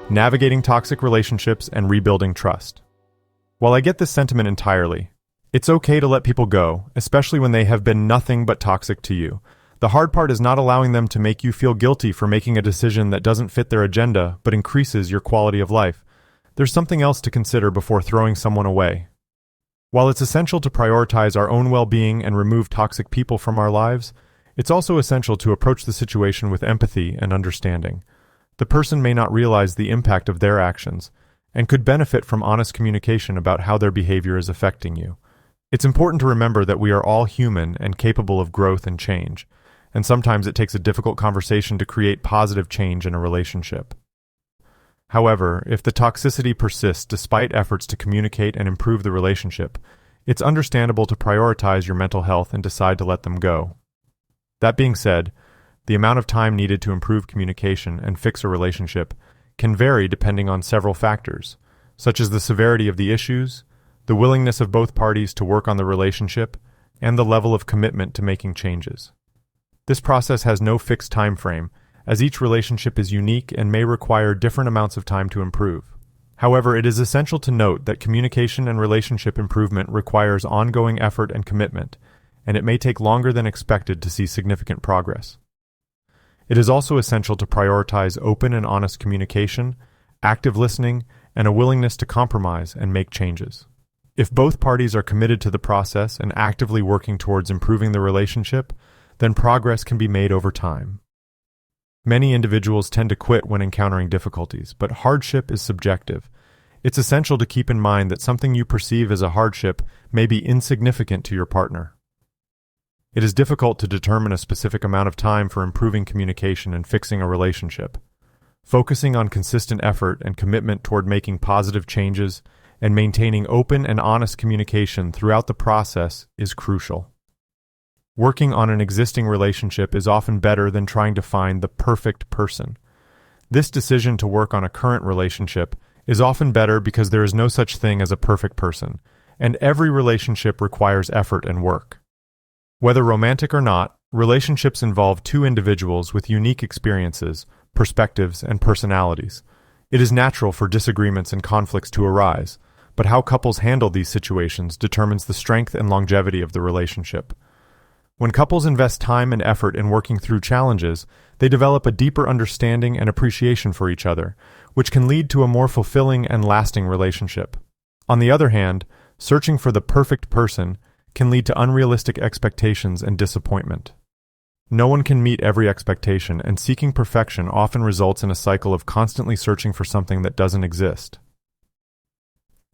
navigating toxic relationships and rebuilding trust. While I get this sentiment entirely, it's okay to let people go, especially when they have been nothing but toxic to you. The hard part is not allowing them to make you feel guilty for making a decision that doesn't fit their agenda but increases your quality of life. There's something else to consider before throwing someone away. While it's essential to prioritize our own well-being and remove toxic people from our lives, it's also essential to approach the situation with empathy and understanding. The person may not realize the impact of their actions and could benefit from honest communication about how their behavior is affecting you. It's important to remember that we are all human and capable of growth and change, and sometimes it takes a difficult conversation to create positive change in a relationship. However, if the toxicity persists despite efforts to communicate and improve the relationship, it's understandable to prioritize your mental health and decide to let them go. That being said, the amount of time needed to improve communication and fix a relationship can vary depending on several factors, such as the severity of the issues, the willingness of both parties to work on the relationship, and the level of commitment to making changes. This process has no fixed time frame, as each relationship is unique and may require different amounts of time to improve. However, it is essential to note that communication and relationship improvement requires ongoing effort and commitment, and it may take longer than expected to see significant progress. It is also essential to prioritize open and honest communication, active listening, and a willingness to compromise and make changes. If both parties are committed to the process and actively working towards improving the relationship, then progress can be made over time. Many individuals tend to quit when encountering difficulties, but hardship is subjective. It's essential to keep in mind that something you perceive as a hardship may be insignificant to your partner. It is difficult to determine a specific amount of time for improving communication and fixing a relationship. Focusing on consistent effort and commitment toward making positive changes and maintaining open and honest communication throughout the process is crucial. Working on an existing relationship is often better than trying to find the perfect person. This decision to work on a current relationship is often better because there is no such thing as a perfect person, and every relationship requires effort and work. Whether romantic or not, relationships involve two individuals with unique experiences, perspectives, and personalities. It is natural for disagreements and conflicts to arise, but how couples handle these situations determines the strength and longevity of the relationship. When couples invest time and effort in working through challenges, they develop a deeper understanding and appreciation for each other, which can lead to a more fulfilling and lasting relationship. On the other hand, searching for the perfect person can lead to unrealistic expectations and disappointment. No one can meet every expectation, and seeking perfection often results in a cycle of constantly searching for something that doesn't exist.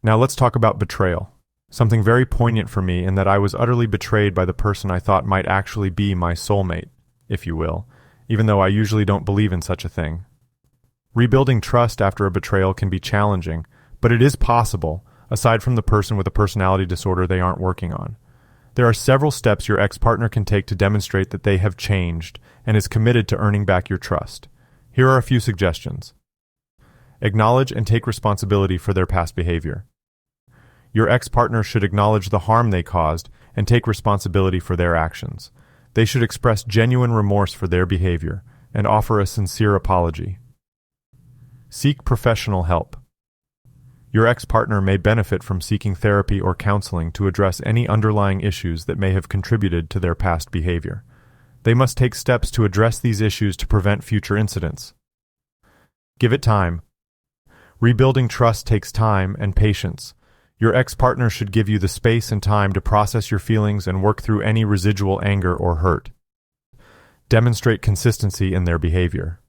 Now let's talk about betrayal. Something very poignant for me in that I was utterly betrayed by the person I thought might actually be my soulmate, if you will, even though I usually don't believe in such a thing. Rebuilding trust after a betrayal can be challenging, but it is possible, aside from the person with a personality disorder they aren't working on. There are several steps your ex-partner can take to demonstrate that they have changed and is committed to earning back your trust. Here are a few suggestions. Acknowledge and take responsibility for their past behavior. Your ex-partner should acknowledge the harm they caused and take responsibility for their actions. They should express genuine remorse for their behavior and offer a sincere apology. Seek professional help. Your ex-partner may benefit from seeking therapy or counseling to address any underlying issues that may have contributed to their past behavior. They must take steps to address these issues to prevent future incidents. Give it time. Rebuilding trust takes time and patience. Your ex-partner should give you the space and time to process your feelings and work through any residual anger or hurt. Demonstrate consistency in their behavior.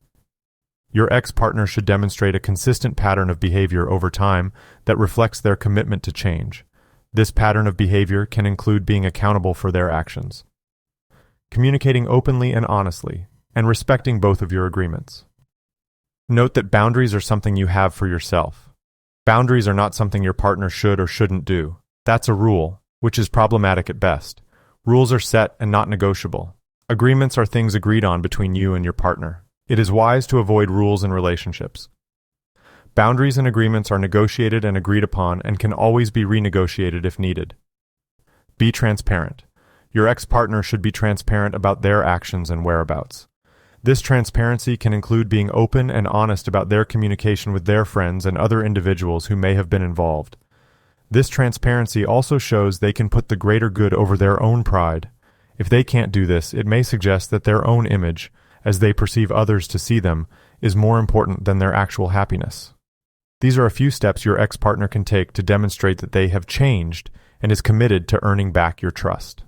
Your ex-partner should demonstrate a consistent pattern of behavior over time that reflects their commitment to change. This pattern of behavior can include being accountable for their actions, communicating openly and honestly, and respecting both of your agreements. Note that boundaries are something you have for yourself. Boundaries are not something your partner should or shouldn't do. That's a rule, which is problematic at best. Rules are set and not negotiable. Agreements are things agreed on between you and your partner. It is wise to avoid rules in relationships. Boundaries and agreements are negotiated and agreed upon and can always be renegotiated if needed. Be transparent. Your ex-partner should be transparent about their actions and whereabouts. This transparency can include being open and honest about their communication with their friends and other individuals who may have been involved. This transparency also shows they can put the greater good over their own pride. If they can't do this, it may suggest that their own image, as they perceive others to see them, is more important than their actual happiness. These are a few steps your ex-partner can take to demonstrate that they have changed and is committed to earning back your trust.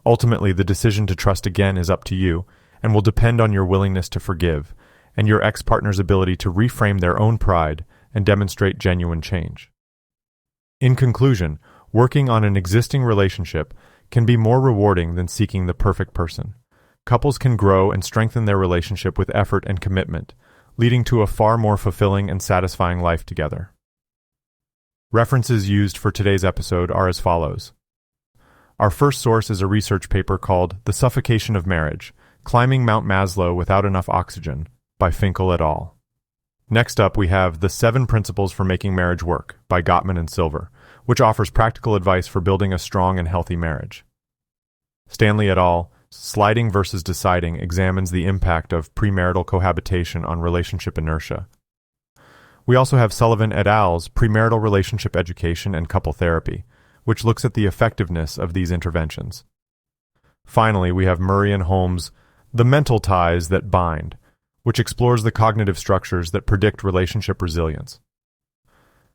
Ultimately, the decision to trust again is up to you and will depend on your willingness to forgive and your ex-partner's ability to reframe their own pride and demonstrate genuine change. In conclusion, working on an existing relationship can be more rewarding than seeking the perfect person. Couples can grow and strengthen their relationship with effort and commitment, leading to a far more fulfilling and satisfying life together. References used for today's episode are as follows. Our first source is a research paper called The Suffocation of Marriage: Climbing Mount Maslow Without Enough Oxygen by Finkel et al. Next up, we have The 7 Principles for Making Marriage Work by Gottman and Silver, which offers practical advice for building a strong and healthy marriage. Stanley et al. Sliding versus Deciding examines the impact of premarital cohabitation on relationship inertia. We also have Sullivan et al.'s Premarital Relationship Education and Couple Therapy, which looks at the effectiveness of these interventions. Finally, we have Murray and Holmes' The Mental Ties That Bind, which explores the cognitive structures that predict relationship resilience.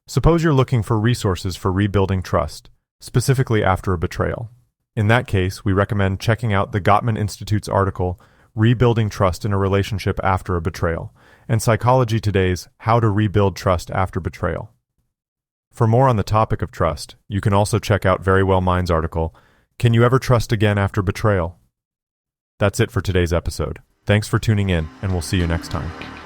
Suppose you're looking for resources for rebuilding trust, specifically after a betrayal. In that case, we recommend checking out the Gottman Institute's article, Rebuilding Trust in a Relationship After a Betrayal, and Psychology Today's How to Rebuild Trust After Betrayal. For more on the topic of trust, you can also check out Very Well Mind's article, Can You Ever Trust Again After Betrayal? That's it for today's episode. Thanks for tuning in, and we'll see you next time.